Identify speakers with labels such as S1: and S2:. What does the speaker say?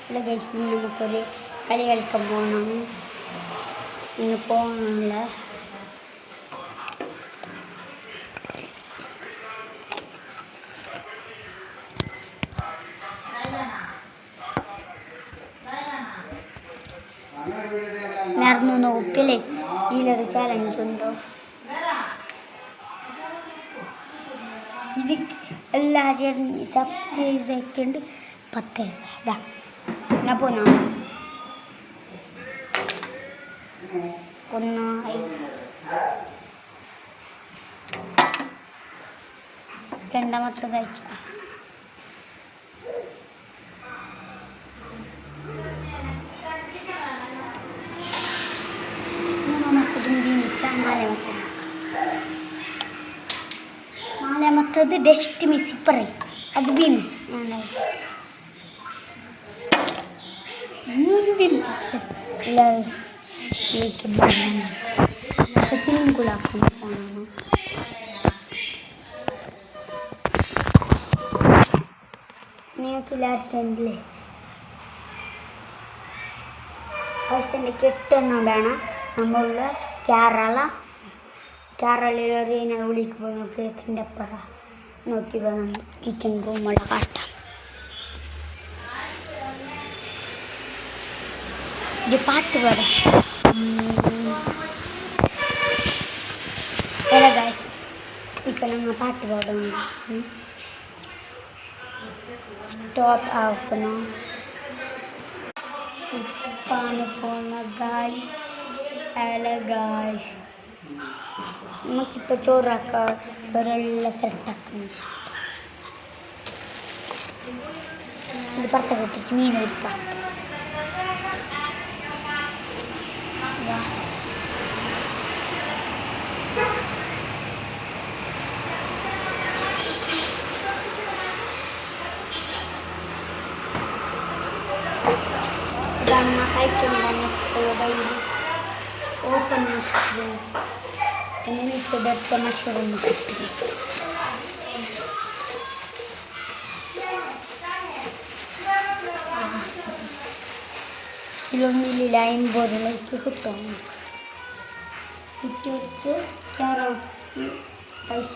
S1: അല്ല ഗൈസ്, നമുക്കൊരു കളി കളിക്കാൻ പോകണം. ഇന്ന് പോകണമല്ല. നേർന്നു നോക്കില്ലേ, ഇതിലൊരു ചാലഞ്ച് ഉണ്ടോ? ഇത് എല്ലാവരും സബ്സ്ക്രൈബ് ആക്കിയിട്ടുണ്ട്. 10 ഇതാ ഞാൻ പോന്ന ഒന്നായി രണ്ടാമത്തെ കഴിച്ച മൂന്നാമത്തതും വീണിച്ച നാലാമത്തത് ഡസ്റ്റ് മിസ് പറയും അത് വീണു. എല്ലാവരും കൂടാക്കുന്ന ഫോണാണ്. നിങ്ങൾക്ക് എല്ലാവർക്കുണ്ടല്ലേ പൈസൻ്റെ കെട്ടെണ്ണോടാണ് നമ്മളുള്ള കേരളയിലൊരു വിളിക്ക് പോകുന്ന പ്ലേസിൻ്റെ അപ്പുറം നോക്കി വേണം കിച്ചൺ റൂമുള്ള കാട്ടാം. ഇത് പാട്ട് പാടാം. ഹലോ ഗൈസ്, ഇപ്പം നമ്മൾ പാട്ട് പാടുന്നു. സ്റ്റോപ്പ് ആക്കണം. ഇപ്പാണ് പോണ ഗൈസ്. ഹലോ ഗൈസ്, നമുക്കിപ്പോൾ ചോറാക്കാൻ ഒരെല്ലാം സെറ്റാക്കുന്നു. ഇത് പുറത്തൊക്കെ ഇട്ടിട്ട് മീൻ ഒരുക്കാം. ഇതാണ് കഴിച്ചുകൊണ്ടാണ് ഡെയിലി ഓപ്പൺ മഷ്റൂം. എനിക്ക് ഇവിടുത്തെ മഷ്റൂം കിട്ടി. കിലോമീറ്ററിൽ 50 കിട്ടും. കിട്ടിയിട്ട് പൈസ